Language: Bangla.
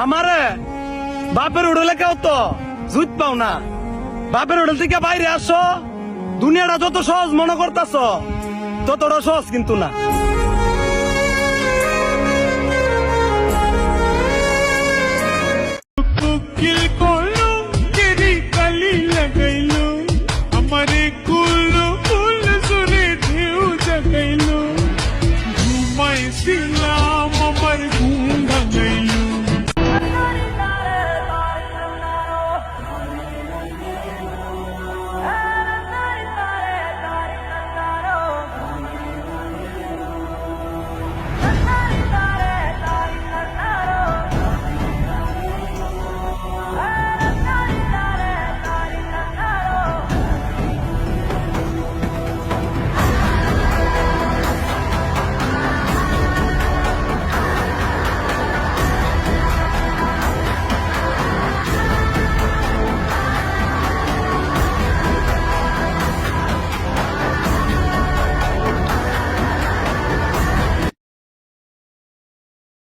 আমারে বাপের হোটেলে কেউ তো জুত পাও না। বাপের হোটেল থেকে বাইরে আসো, দুনিয়াটা যত সহজ মনে করতেছ ততটা সহজ কিন্তু না। কোকিল কলো কেরি কালি লাগাইলো আমারে কুলো কুল সুরে ঢেউ জাগাইলো ঘুমাইছিলাম